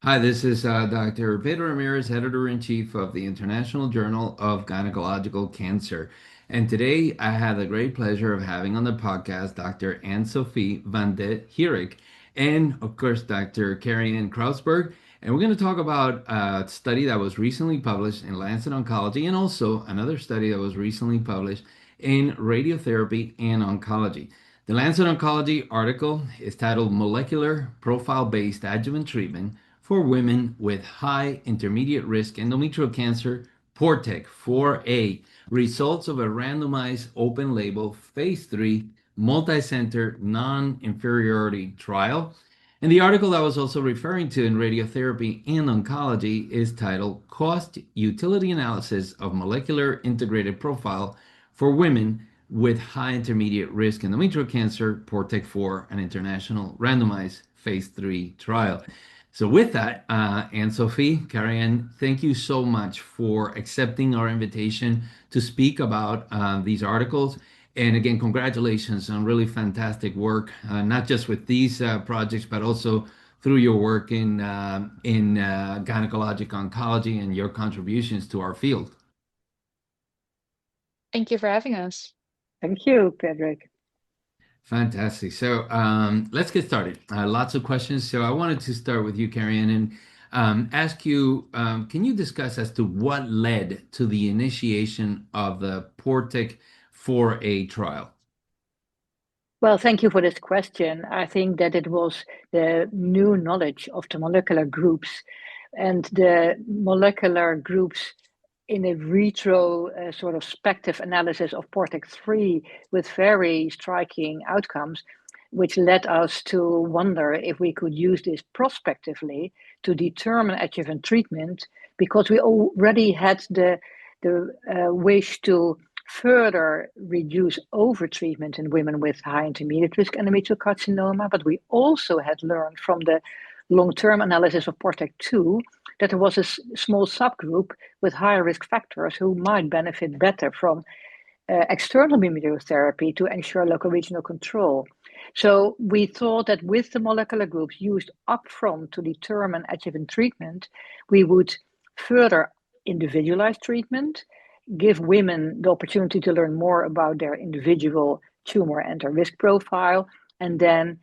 Hi, this is Dr. Pedro Ramirez, editor-in-chief of the International Journal of Gynaecological Cancer. And today I have the great pleasure of having on the podcast Dr. Anne-Sophie van de Heerik and, of course, Dr. Carien Creutzberg. And we're going to talk about a study that was recently published in Lancet Oncology and also another study that was recently published in Radiotherapy and Oncology. The Lancet Oncology article is titled Molecular Profile-Based Adjuvant Treatment for Women with High Intermediate Risk Endometrial Cancer, PORTEC-4a, results of a randomized open label phase 3 multi-center non-inferiority trial. And the article I was also referring to in Radiotherapy and Oncology is titled Cost Utility Analysis of Molecular Integrated Profile for Women with High Intermediate Risk Endometrial Cancer, PORTEC-4, an international randomized phase 3 trial. So with that, Anne-Sophie, Carien, thank you so much for accepting our invitation to speak about these articles. And again, congratulations on really fantastic work, not just with these projects, but also through your work in gynecologic oncology and your contributions to our field. Thank you for having us. Thank you, Pedro. Fantastic. So let's get started. Lots of questions. So I wanted to start with you, Carien, and ask you, can you discuss as to what led to the initiation of the PORTEC-4a trial? Well, thank you for this question. I think that it was the new knowledge of the molecular groups and the molecular groups in a sort of spective analysis of PORTEC-3 with very striking outcomes, which led us to wonder if we could use this prospectively to determine adjuvant treatment, because we already had the wish to further reduce overtreatment in women with high intermediate risk endometrial carcinoma, but we also had learned from the long-term analysis of PORTEC-2 that there was a small subgroup with higher risk factors who might benefit better from external immunotherapy to ensure local regional control. So we thought that with the molecular groups used upfront to determine adjuvant treatment, we would further individualize treatment, give women the opportunity to learn more about their individual tumor and their risk profile, and then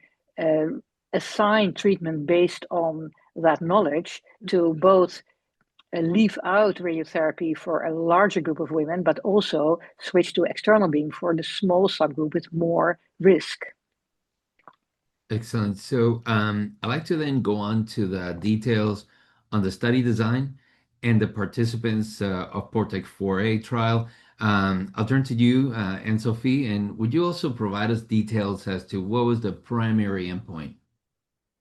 assign treatment based on that knowledge to both leave out radiotherapy for a larger group of women, but also switch to external beam for the small subgroup with more risk. Excellent. So I'd like to then go on to the details on the study design and the participants of PORTEC-4a trial. I'll turn to you, Anne-Sophie, and would you also provide us details as to what was the primary endpoint?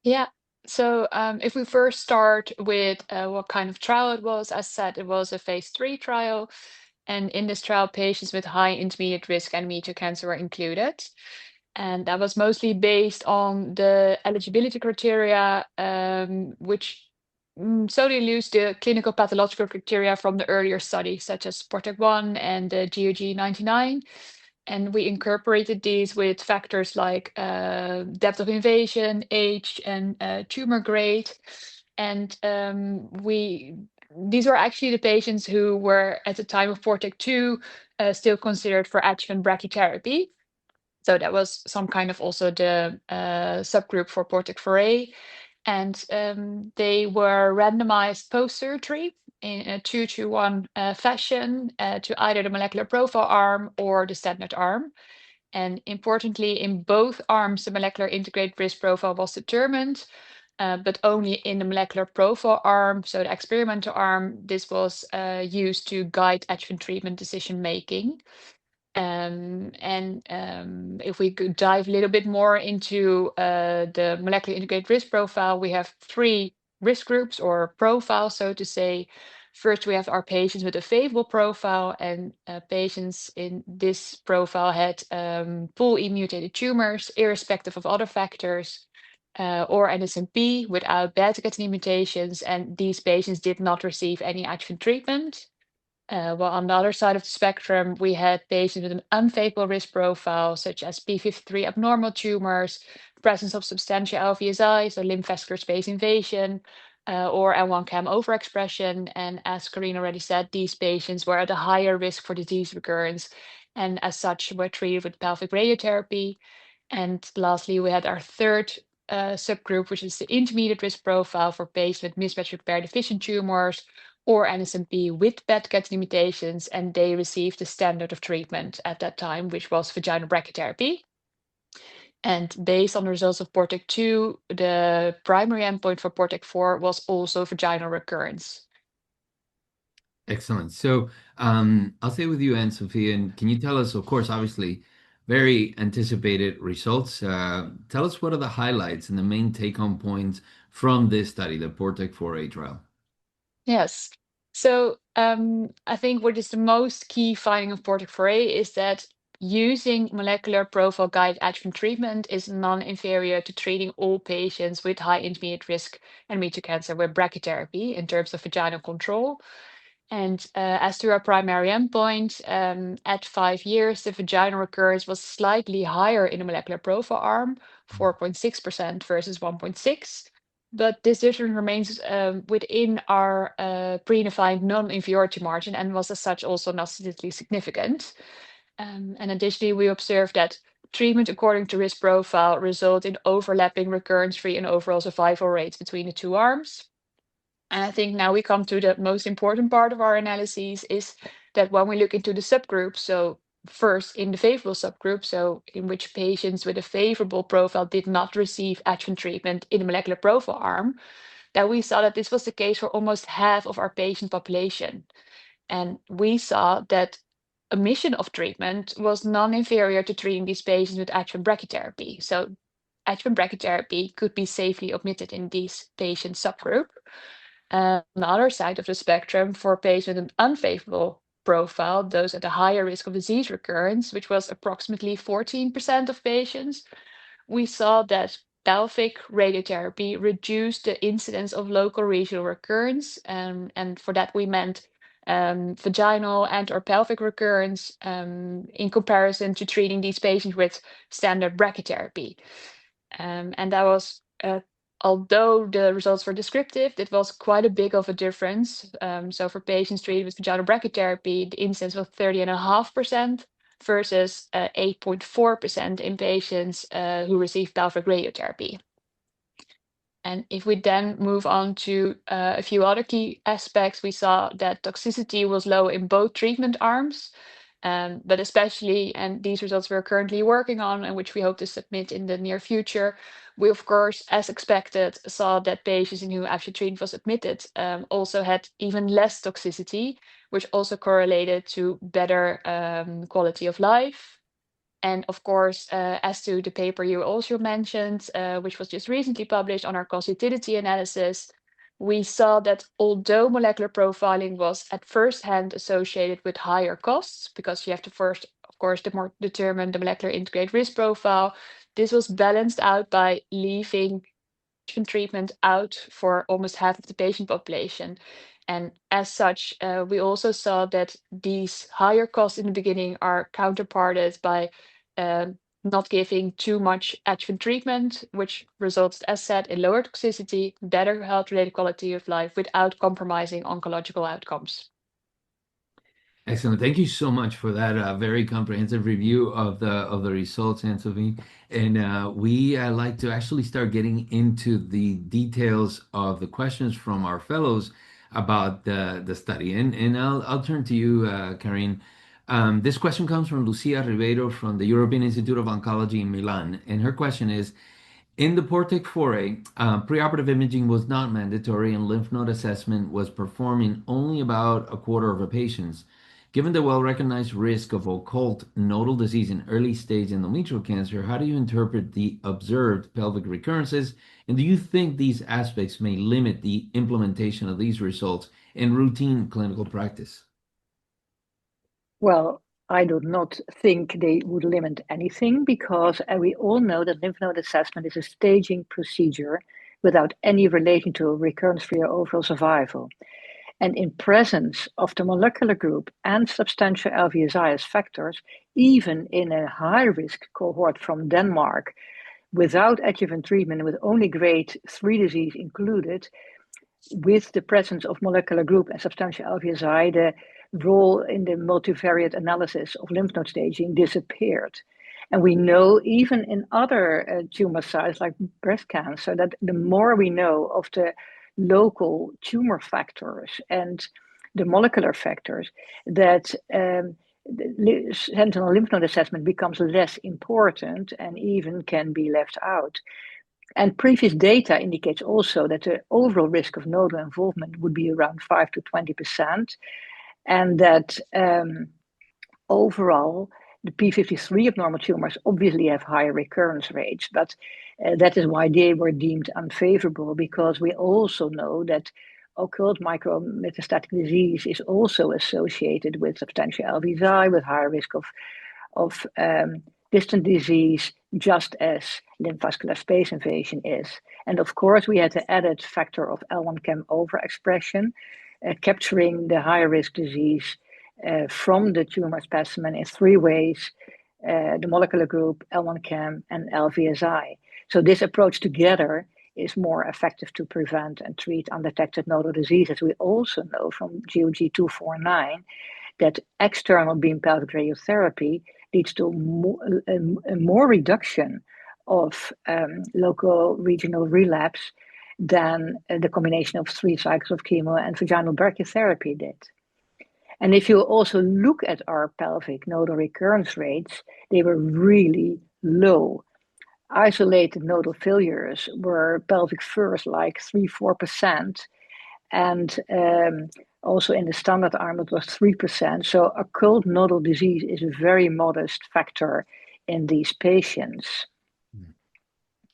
Yeah. So if we first start with what kind of trial it was, as said, it was a phase 3 trial. And in this trial, patients with high intermediate risk endometrial cancer were included. And that was mostly based on the eligibility criteria, which solely used the clinical pathological criteria from the earlier studies, such as PORTEC-1 and the GOG-99. And we incorporated these with factors like depth of invasion, age, and tumor grade. And these were actually the patients who were at the time of PORTEC-2 still considered for adjuvant brachytherapy. So that was some kind of also the subgroup for PORTEC-4a. And they were randomized post-surgery in a 2-to-1 fashion to either the molecular profile arm or the standard arm. And importantly, in both arms, the molecular integrated risk profile was determined, but only in the molecular profile arm, so the experimental arm, this was used to guide adjuvant treatment decision making. If we could dive a little bit more into the molecular integrated risk profile, we have 3 risk groups or profiles, so to say. First, we have our patients with a favorable profile, and patients in this profile had full mutated tumors, irrespective of other factors, or NSMP without beta-catenin mutations, and these patients did not receive any adjuvant treatment. While on the other side of the spectrum, we had patients with an unfavorable risk profile, such as p53 abnormal tumors, presence of substantial LVSI, so lymph vascular space invasion, or L1-CAM overexpression. And as Carien already said, these patients were at a higher risk for disease recurrence, and as such were treated with pelvic radiotherapy. And lastly, we had our third subgroup, which is the intermediate risk profile for patients with mismatch repair deficient tumors or NSMP with PET mutations, and they received the standard of treatment at that time, which was vaginal brachytherapy. And based on the results of PORTEC-2, the primary endpoint for PORTEC-4 was also vaginal recurrence. Excellent. So I'll stay with you, Anne-Sophie, and can you tell us, of course, obviously, very anticipated results. Tell us what are the highlights and the main take-home points from this study, the PORTEC-4a trial. Yes. So I think what is the most key finding of PORTEC-4a is that using molecular profile guide adjuvant treatment is non-inferior to treating all patients with high intermediate risk endometrial cancer with brachytherapy in terms of vaginal control. And as to our primary endpoint, at 5 years, the vaginal recurrence was slightly higher in the molecular profile arm, 4.6% versus 1.6. But this difference remains within our predefined non-inferiority margin and was as such also not statistically significant. And additionally, we observed that treatment according to risk profile result in overlapping recurrence-free and overall survival rates between the two arms. And I think now we come to the most important part of our analyses is that when we look into the subgroups, so first in the favorable subgroup, so in which patients with a favorable profile did not receive adjuvant treatment in the molecular profile arm, that we saw that this was the case for almost half of our patient population. And we saw that omission of treatment was non-inferior to treating these patients with adjuvant brachytherapy. So adjuvant brachytherapy could be safely omitted in these patient subgroup. On the other side of the spectrum, for patients with an unfavorable profile, those at a higher risk of disease recurrence, which was approximately 14% of patients, we saw that pelvic radiotherapy reduced the incidence of local regional recurrence. And for that, we meant vaginal and/or pelvic recurrence in comparison to treating these patients with standard brachytherapy. And that was, although the results were descriptive, it was quite a big of a difference. So for patients treated with vaginal brachytherapy, the incidence was 30.5% versus 8.4% in patients who received pelvic radiotherapy. And if we then move on to a few other key aspects, we saw that toxicity was low in both treatment arms, but especially, and these results we're currently working on and which we hope to submit in the near future, we of course, as expected, saw that patients in whom actually treatment was admitted also had even less toxicity, which also correlated to better quality of life. And of course, as to the paper you also mentioned, which was just recently published on our constitutivity analysis, we saw that although molecular profiling was at first hand associated with higher costs, because you have to first, of course, determine the molecular integrated risk profile, this was balanced out by leaving treatment out for almost half of the patient population. And as such, we also saw that these higher costs in the beginning are counterparted by not giving too much adjuvant treatment, which results, as said, in lower toxicity, better health-related quality of life without compromising oncological outcomes. Excellent. Thank you so much for that very comprehensive review of the results, Anne-Sophie. And we like to actually start getting into the details of the questions from our fellows about the study. And I'll turn to you, Carien. This question comes from Lucia Ribeiro from the European Institute of Oncology in Milan. And her question is, in the PORTEC-4a, preoperative imaging was not mandatory and lymph node assessment was performed in only about a quarter of the patients. Given the well-recognized risk of occult nodal disease in early stage endometrial cancer, how do you interpret the observed pelvic recurrences? And do you think these aspects may limit the implementation of these results in routine clinical practice? Well, I do not think they would limit anything because we all know that lymph node assessment is a staging procedure without any relation to recurrence-free or overall survival. And in presence of the molecular group and substantial LVSI factors, even in a high-risk cohort from Denmark, without adjuvant treatment, with only grade 3 disease included, with the presence of molecular group and substantial LVSI, the role in the multivariate analysis of lymph node staging disappeared. And we know even in other tumor sites like breast cancer that the more we know of the local tumor factors and the molecular factors, that the sentinel lymph node assessment becomes less important and even can be left out. And previous data indicates also that the overall risk of nodal involvement would be around 5 to 20%, and that overall, the P53 abnormal tumors obviously have higher recurrence rates, but that is why they were deemed unfavorable, because we also know that occult micrometastatic disease is also associated with substantial LVSI, with higher risk of distant disease, just as lymphovascular space invasion is. And of course, we had the added factor of L1-CAM overexpression, capturing the higher risk disease from the tumor specimen in 3 ways: the molecular group, L1-CAM, and LVSI. So this approach together is more effective to prevent and treat undetected nodal diseases. We also know from GOG-249 that external beam pelvic radiotherapy leads to more reduction of local regional relapse than the combination of 3 cycles of chemo and vaginal brachytherapy did. And if you also look at our pelvic nodal recurrence rates, they were really low. Isolated nodal failures were pelvic first, like 3-4%, and also in the standard arm it was 3%. So occult nodal disease is a very modest factor in these patients.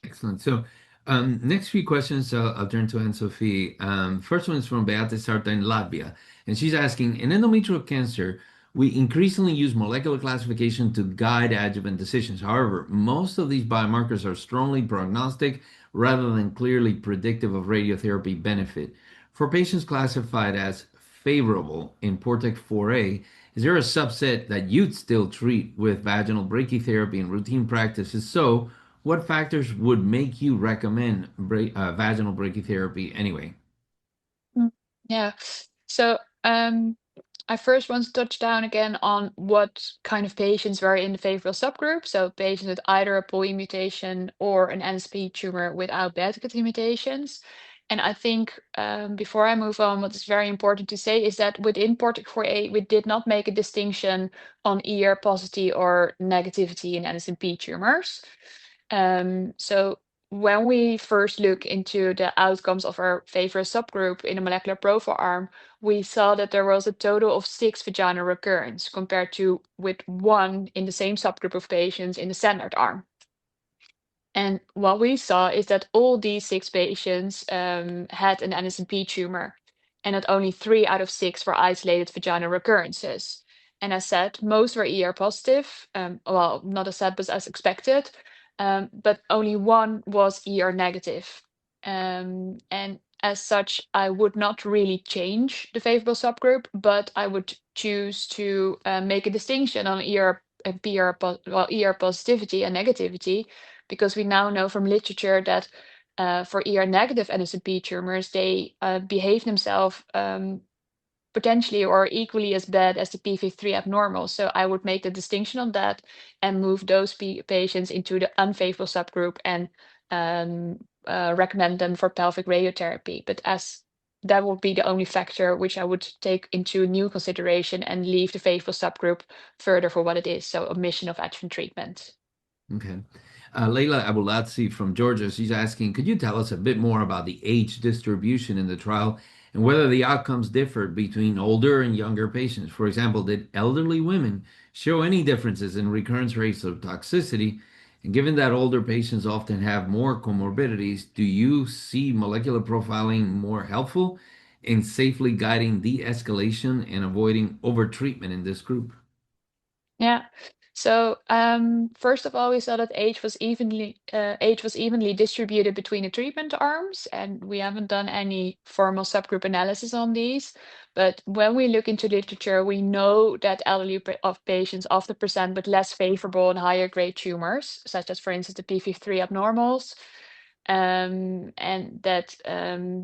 Excellent. So next few questions, I'll turn to Anne-Sophie. First one is from Beate Sarta in Latvia, and she's asking, in endometrial cancer, we increasingly use molecular classification to guide adjuvant decisions. However, most of these biomarkers are strongly prognostic rather than clearly predictive of radiotherapy benefit. For patients classified as favorable in PORTEC-4a, is there a subset that you'd still treat with vaginal brachytherapy in routine practices? So, what factors would make you recommend vaginal brachytherapy anyway? Yeah. So I first want to touch down again on what kind of patients were in the favorable subgroup. So patients with either a POE mutation or an NSP tumor without beta-catenin mutations. And I think before I move on, what is very important to say is that within PORTEC-4a, we did not make a distinction on ER positivity or negativity in NSP tumors. So when we first look into the outcomes of our favorite subgroup in a molecular profile arm, we saw that there was a total of 6 vaginal recurrence compared to with 1 in the same subgroup of patients in the standard arm. And what we saw is that all these 6 patients had an NSP tumor, and that only 3 out of 6 were isolated vaginal recurrences. And as said, most were ER positive, well, not as said, but as expected, but only 1 was ER negative. And as such, I would not really change the favorable subgroup, but I would choose to make a distinction on ER positivity and negativity, because we now know from literature that for ER negative NSP tumors, they behave themselves potentially or equally as bad as the P53 abnormal. So I would make the distinction on that and move those patients into the unfavorable subgroup and recommend them for pelvic radiotherapy. But as that would be the only factor which I would take into new consideration and leave the favorable subgroup further for what it is. So omission of adjuvant treatment. Okay. Leila Abulatsi from Georgia, she's asking, could you tell us a bit more about the age distribution in the trial and whether the outcomes differed between older and younger patients? For example, did elderly women show any differences in recurrence rates of toxicity? And given that older patients often have more comorbidities, do you see molecular profiling more helpful in safely guiding de-escalation and avoiding overtreatment in this group? Yeah. So first of all, we saw that age was evenly distributed between the treatment arms, and we haven't done any formal subgroup analysis on these. But when we look into literature, we know that elderly of patients often present with less favorable and higher grade tumors, such as, for instance, the P53 abnormals. and that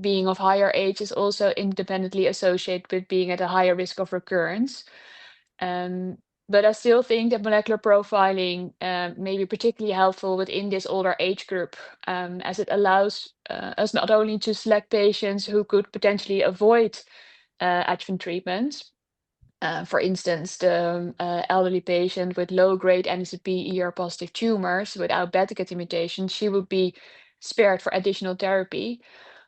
being of higher age is also independently associated with being at a higher risk of recurrence. But I still think that molecular profiling may be particularly helpful within this older age group, as it allows us not only to select patients who could potentially avoid adjuvant treatment. For instance, the elderly patient with low-grade NSP ER-positive tumors without beta-catenin mutation, she would be spared for additional therapy.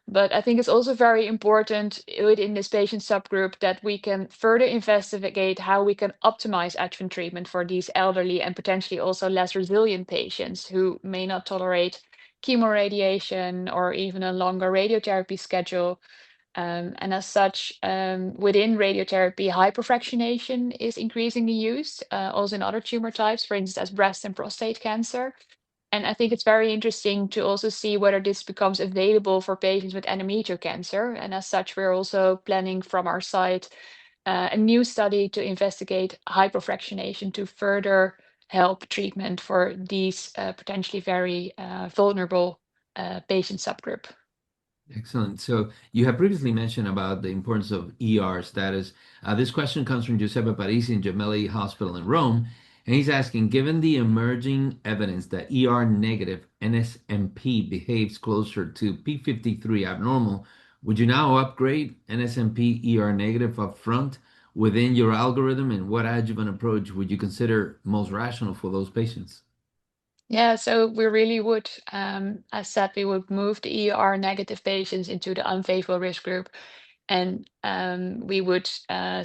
But I think it's also very important within this patient subgroup that we can further investigate how we can optimize adjuvant treatment for these elderly and potentially also less resilient patients who may not tolerate chemoradiation or even a longer radiotherapy schedule. And as such, within radiotherapy, hyperfractionation is increasingly used, also in other tumor types, for instance, as breast and prostate cancer. And I think it's very interesting to also see whether this becomes available for patients with endometrial cancer. And as such, we're also planning from our side a new study to investigate hyperfractionation to further help treatment for these potentially very vulnerable patient subgroup. Excellent. So you have previously mentioned about the importance of ER status. This question comes from Giuseppe Parisi in Gemelli Hospital in Rome, and he's asking, given the emerging evidence that ER negative NSMP behaves closer to P53 abnormal, would you now upgrade NSMP ER negative up front within your algorithm, and what adjuvant approach would you consider most rational for those patients? Yeah, so we really would, as said, we would move the ER negative patients into the unfavorable risk group, and we would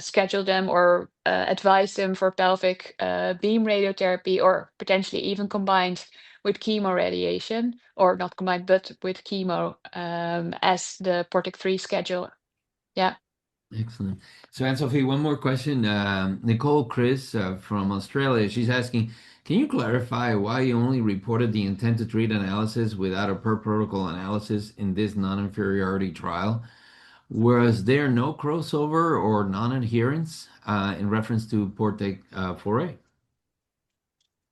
schedule them or advise them for pelvic beam radiotherapy, or potentially even combined with chemo radiation, or not combined, but with chemo as the PORTEC-3 schedule. Yeah. Excellent. So, Anne-Sophie, one more question. Nicole Chris from Australia, she's asking, can you clarify why you only reported the intent to treat analysis without a per protocol analysis in this non-inferiority trial? Was there no crossover or non-adherence in reference to PORTEC-4a?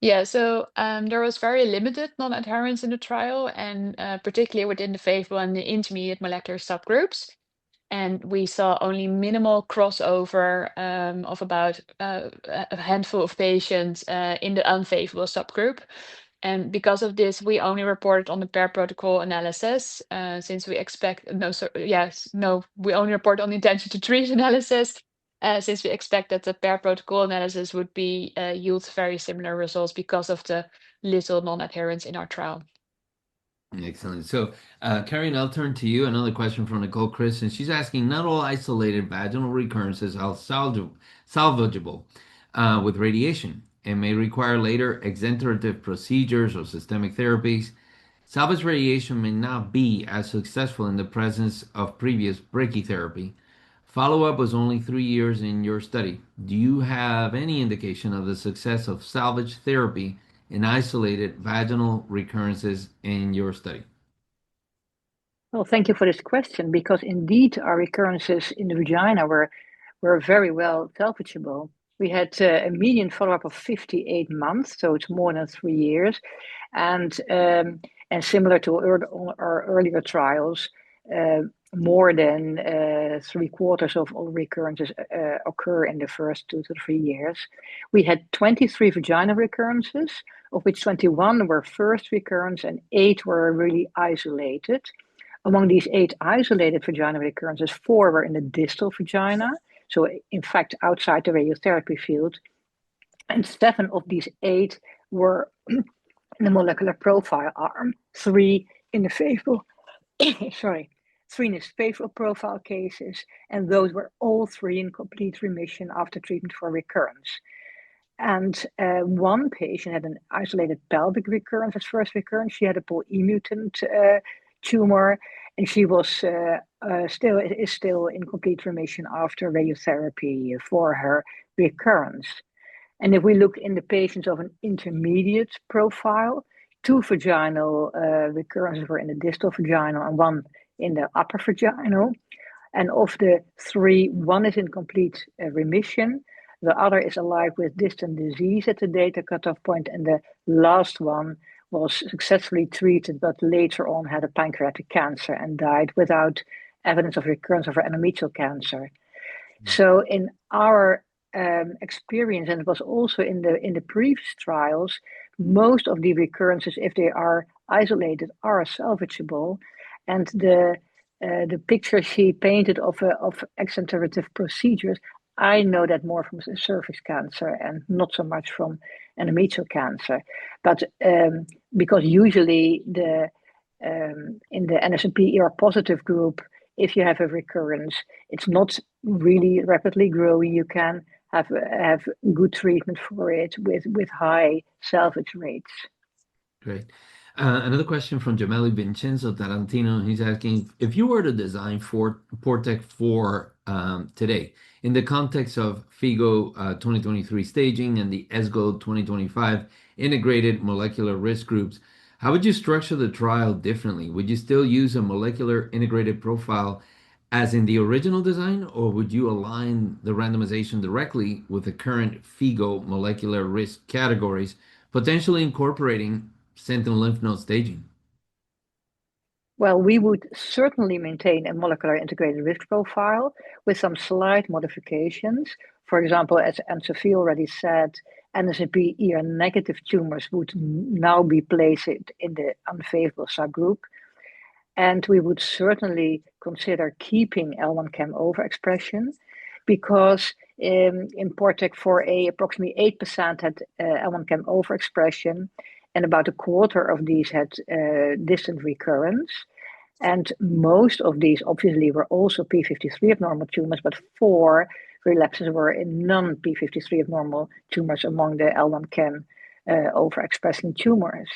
Yeah, so there was very limited non-adherence in the trial, and particularly within the favorable and the intermediate molecular subgroups. And we saw only minimal crossover of about a handful of patients in the unfavorable subgroup. And because of this, we only reported on the per protocol analysis, since we expect we only report on the intention to treat analysis, since we expect that the per protocol analysis would be yield very similar results because of the little non-adherence in our trial. Excellent. So, Carien, I'll turn to you. Another question from Nicole Chris, and she's asking, not all isolated vaginal recurrences are salvageable with radiation and may require later exenterative procedures or systemic therapies. Salvage radiation may not be as successful in the presence of previous brachytherapy. Follow-up was only 3 years in your study. Do you have any indication of the success of salvage therapy in isolated vaginal recurrences in your study? Well, thank you for this question, because indeed our recurrences in the vagina were very well salvageable. We had a median follow-up of 58 months, so it's more than 3 years. And similar to our earlier trials, more than 3/4 of all recurrences occur in the first 2 to 3 years. We had 23 vaginal recurrences, of which 21 were first recurrence and 8 were really isolated. Among these 8 isolated vaginal recurrences, 4 were in the distal vagina, so in fact outside the radiotherapy field, and 7 of these 8 were in the molecular profile arm, 3 in the favorable, 3 in the favorable profile cases, and those were all 3 in complete remission after treatment for recurrence. And one patient had an isolated pelvic recurrence as first recurrence. She had a POLE mutant tumor, and she was still in complete remission after radiotherapy for her recurrence. And if we look in the patients of an intermediate profile, 2 vaginal recurrences were in the distal vaginal and 1 in the upper vaginal. And of the 3, 1 is in complete remission. The other is alive with distant disease at the data cutoff point, and the last one was successfully treated, but later on had a pancreatic cancer and died without evidence of recurrence of her endometrial cancer. So in our experience, and it was also in the previous trials, most of the recurrences, if they are isolated, are salvageable, and the picture she painted of exenterative procedures, I know that more from cervix cancer and not so much from endometrial cancer, but because usually in the NSNP ER positive group, if you have a recurrence, it's not really rapidly growing. You can have good treatment for it with high salvage rates. Great. Another question from Gemelli Vincenzo Tarantino. He's asking, if you were to design for PORTEC-4 today, in the context of FIGO 2023 staging and the ESGO 2025 integrated molecular risk groups, how would you structure the trial differently? Would you still use a molecular integrated profile as in the original design, or would you align the randomization directly with the current FIGO molecular risk categories, potentially incorporating sentinel lymph node staging? Well, we would certainly maintain a molecular integrated risk profile with some slight modifications. For example, as Anne-Sophie already said, NSNP ER negative tumors would now be placed in the unfavorable subgroup. And we would certainly consider keeping L1-CAM overexpression, because in PORTEC-4a, approximately 8% had L1-CAM overexpression, and about a quarter of these had distant recurrence. And most of these obviously were also P53 abnormal tumors, but 4 relapses were in non-P53 abnormal tumors among the L1-CAM overexpressing tumors.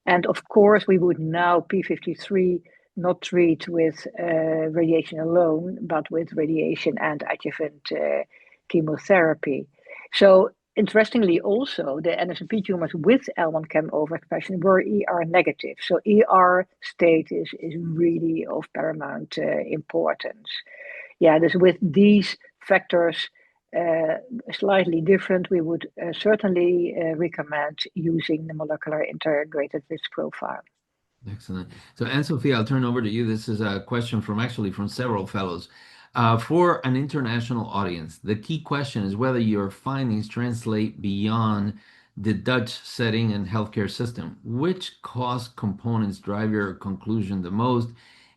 And of course, we would now P53 not treat with radiation alone, but with radiation and adjuvant chemotherapy. So interestingly, also, the NSNP tumors with L1-CAM overexpression were ER negative. So ER status is really of paramount importance. Yeah, with these factors slightly different, we would certainly recommend using the molecular integrated risk profile. Excellent. So Anne-Sophie, I'll turn over to you. This is a question from several fellows. For an international audience, the key question is whether your findings translate beyond the Dutch setting and healthcare system. Which cost components drive your conclusion the most?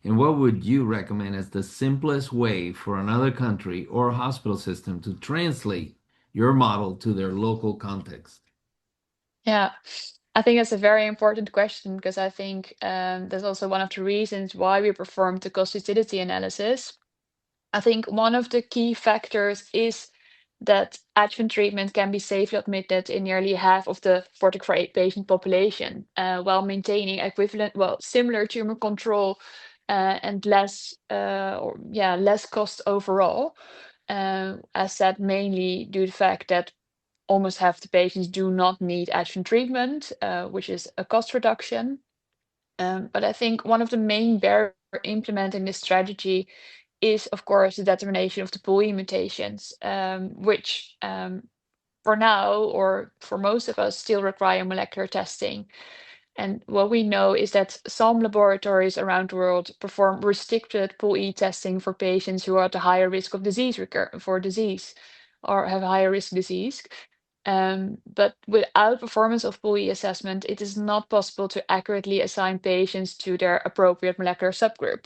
And what would you recommend as the simplest way for another country or hospital system to translate your model to their local context? Yeah, I think that's a very important question, because I think that's also one of the reasons why we performed the cost utility analysis. I think one of the key factors is that adjuvant treatment can be safely admitted in nearly half of the PORTEC-4a patient population, while maintaining similar tumor control and less cost overall. As said, mainly due to the fact that almost half the patients do not need adjuvant treatment, which is a cost reduction. But I think one of the main barriers for implementing this strategy is, of course, the determination of the POLE mutations, which for now, or for most of us, still require molecular testing. And what we know is that some laboratories around the world perform restricted POLE testing for patients who are at a higher risk of disease or have a higher risk disease. But without performance of POLE assessment, it is not possible to accurately assign patients to their appropriate molecular subgroup.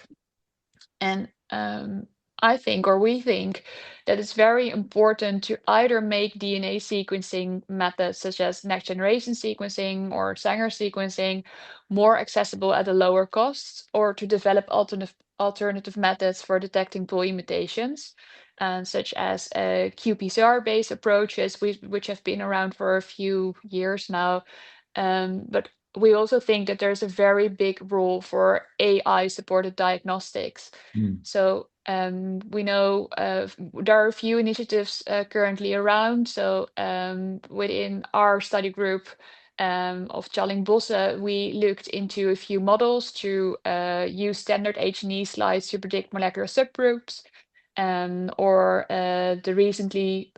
And I think, or we think, that it's very important to either make DNA sequencing methods such as next generation sequencing or Sanger sequencing more accessible at a lower cost, or to develop alternative methods for detecting POLE mutations, such as qPCR-based approaches, which have been around for a few years now. But we also think that there's a very big role for AI-supported diagnostics. So we know there are a few initiatives currently around. So within our study group of Challing Bosse, we looked into a few models to use standard H&E slides to predict molecular subgroups, or the recently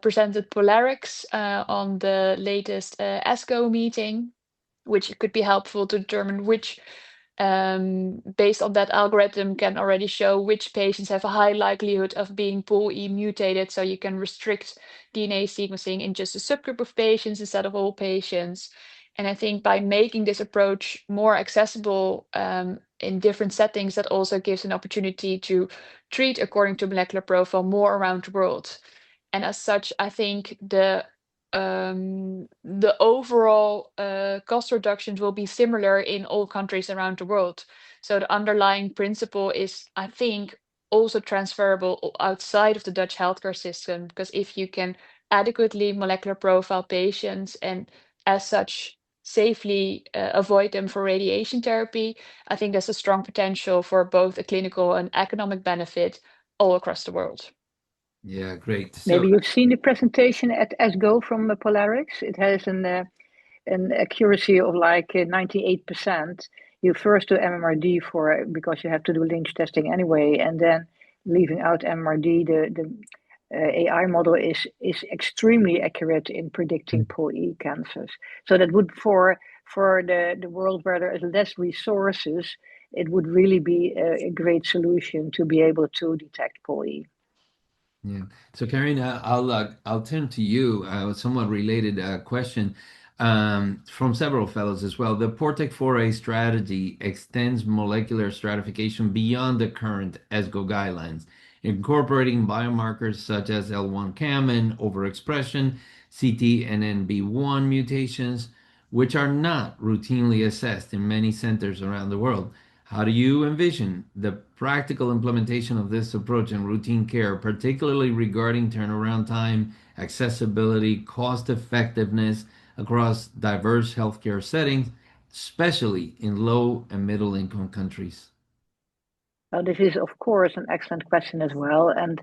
presented Polarics on the latest ESGO meeting. which could be helpful to determine which, based on that algorithm, can already show which patients have a high likelihood of being POLE mutated. So you can restrict DNA sequencing in just a subgroup of patients instead of all patients. And I think by making this approach more accessible in different settings, that also gives an opportunity to treat according to molecular profile more around the world. And as such, I think the overall cost reductions will be similar in all countries around the world. So the underlying principle is, I think, also transferable outside of the Dutch healthcare system, because if you can adequately molecular profile patients and as such safely avoid them for radiation therapy, I think there's a strong potential for both a clinical and economic benefit all across the world. Yeah, great. Maybe you've seen the presentation at ESGO from Polarix. It has an accuracy of like 98%. You first do MMRD because you have to do lynch testing anyway, and then leaving out MMRD, the AI model is extremely accurate in predicting POLE cancers. So that would for the world where there is less resources, it would really be a great solution to be able to detect POLE. Yeah. So, Carien, I'll turn to you. A somewhat related question from several fellows as well. The PORTEC-4a strategy extends molecular stratification beyond the current ESGO guidelines, incorporating biomarkers such as L1-CAM and overexpression, CT and NB1 mutations, which are not routinely assessed in many centers around the world. How do you envision the practical implementation of this approach in routine care, particularly regarding turnaround time, accessibility, cost effectiveness across diverse healthcare settings, especially in low and middle income countries? Well, this is, of course, an excellent question as well. And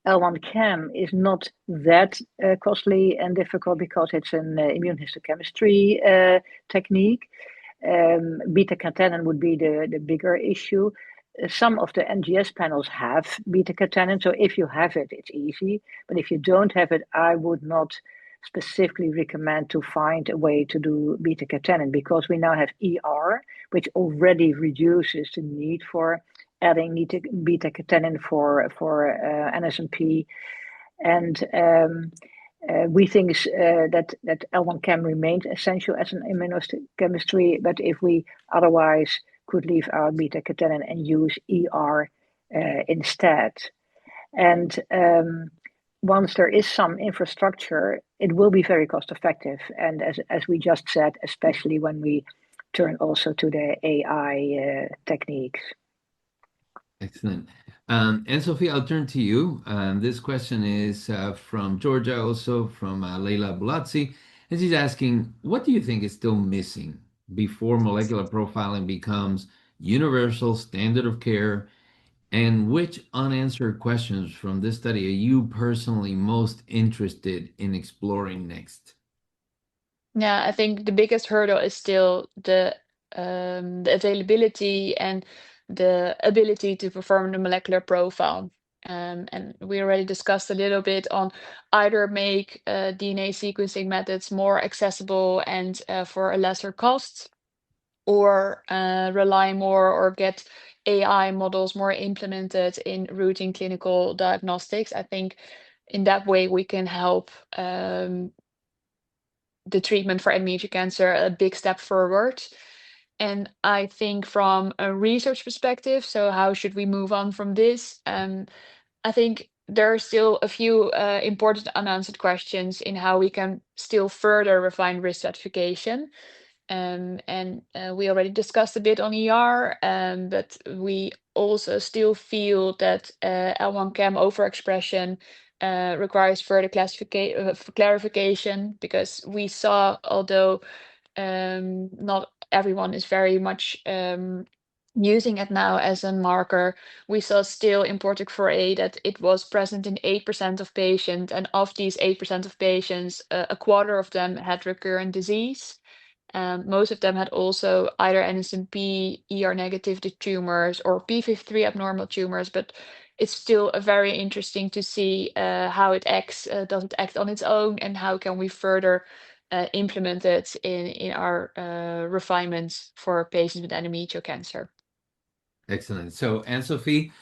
L1-CAM is not that costly and difficult because it's an immunohistochemistry technique. Beta-catenin would be the bigger issue. Some of the NGS panels have beta-catenin, so if you have it, it's easy. But if you don't have it, I would not specifically recommend to find a way to do beta-catenin because we now have ER, which already reduces the need for adding beta-catenin for NSNP. And we think that L1-CAM remains essential as an immunohistochemistry, but if we otherwise could leave out beta-catenin and use ER instead. And once there is some infrastructure, it will be very cost effective. And as we just said, especially when we turn also to the AI techniques. Excellent. Anne-Sophie, I'll turn to you. This question is from Georgia, also from Leila Bulazzi. And she's asking, what do you think is still missing before molecular profiling becomes universal standard of care? And which unanswered questions from this study are you personally most interested in exploring next? Yeah, I think the biggest hurdle is still the availability and the ability to perform the molecular profile. And we already discussed a little bit on either make DNA sequencing methods more accessible and for a lesser cost, or rely more or get AI models more implemented in routine clinical diagnostics. I think in that way we can help the treatment for endometrial cancer a big step forward. And I think from a research perspective, so how should we move on from this? I think there are still a few important unanswered questions in how we can still further refine risk stratification. And we already discussed a bit on ER, but we also still feel that L1-CAM overexpression requires further clarification, because we saw, although not everyone is very much using it now as a marker, we saw still in PORTEC-4a that it was present in 8% of patients, and of these 8% of patients, a quarter of them had recurrent disease. Most of them had also either NSNP, ER negative tumors, or p53 abnormal tumors, but it's still very interesting to see how it acts. Does it act on its own, and how can we further implemented in our refinements for patients with endometrial cancer. Excellent. So, Anne-Sophie,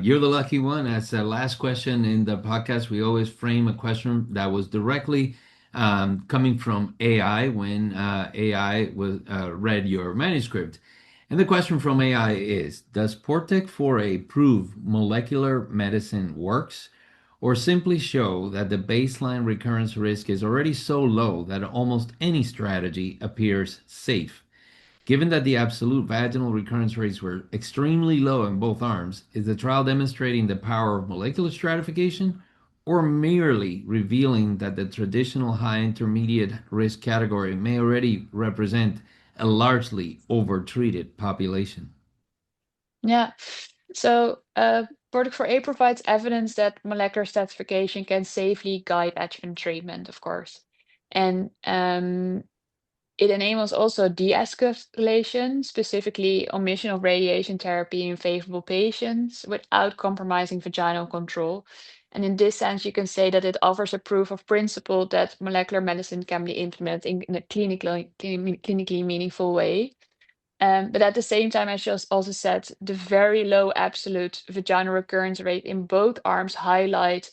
you're the lucky one. As the last question in the podcast, we always frame a question that was directly coming from AI when AI was read your manuscript. And the question from AI is, does PORTEC-4a prove molecular medicine works, or simply show that the baseline recurrence risk is already so low that almost any strategy appears safe? Given that the absolute vaginal recurrence rates were extremely low in both arms, is the trial demonstrating the power of molecular stratification or merely revealing that the traditional high intermediate risk category may already represent a largely overtreated population? Yeah. So, PORTEC-4a provides evidence that molecular stratification can safely guide adjuvant treatment, of course. And it enables also de-escalation, specifically omission of radiation therapy in favorable patients without compromising vaginal control. And in this sense, you can say that it offers a proof of principle that molecular medicine can be implemented in a clinically meaningful way. But at the same time, as you also said, the very low absolute vaginal recurrence rate in both arms highlight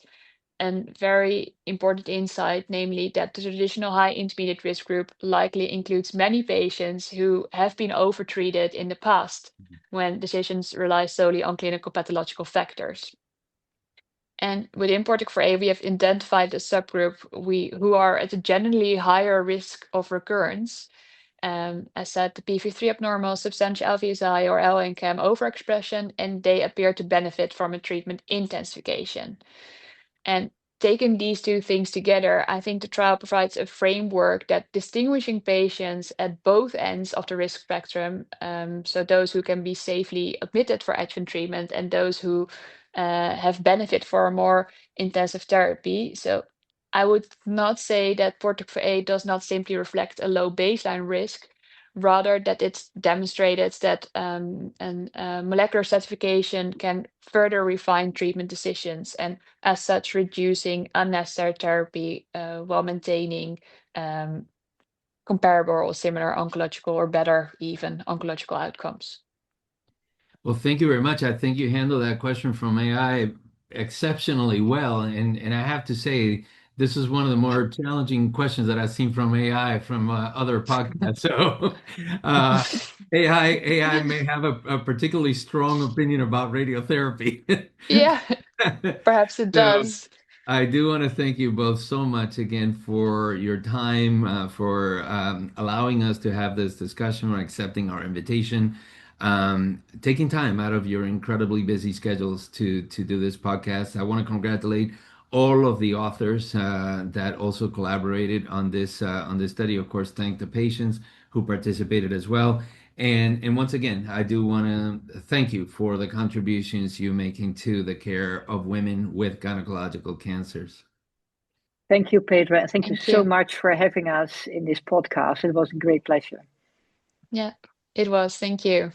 a very important insight, namely that the traditional high intermediate risk group likely includes many patients who have been overtreated in the past when decisions rely solely on clinical pathological factors. And within PORTEC-4a, we have identified a subgroup who are at a generally higher risk of recurrence. As said, the p53 abnormal, substantial LVSI or LNCAM overexpression, and they appear to benefit from a treatment intensification. And taking these two things together, I think the trial provides a framework that distinguishing patients at both ends of the risk spectrum, so those who can be safely admitted for adjuvant treatment and those who have benefit for a more intensive therapy. So I would not say that PORTEC-4a does not simply reflect a low baseline risk, rather that it's demonstrated that molecular stratification can further refine treatment decisions and as such reducing unnecessary therapy while maintaining comparable or similar oncological or better even oncological outcomes. Well, thank you very much. I think you handled that question from AI exceptionally well. And I have to say, this is one of the more challenging questions that I've seen from AI from other podcasts. So AI may have a particularly strong opinion about radiotherapy. Yeah, perhaps it So does. I do want to thank you both so much again for your time, for allowing us to have this discussion, or accepting our invitation, taking time out of your incredibly busy schedules to do this podcast. I want to congratulate all of the authors that also collaborated on this study. Of course, thank the patients who participated as well. And once again, I do want to thank you for the contributions you're making to the care of women with gynecological cancers. Thank you, Pedro. And thank you Thank so you. much for having us in this podcast. It was a great pleasure. Yeah, it was. Thank you.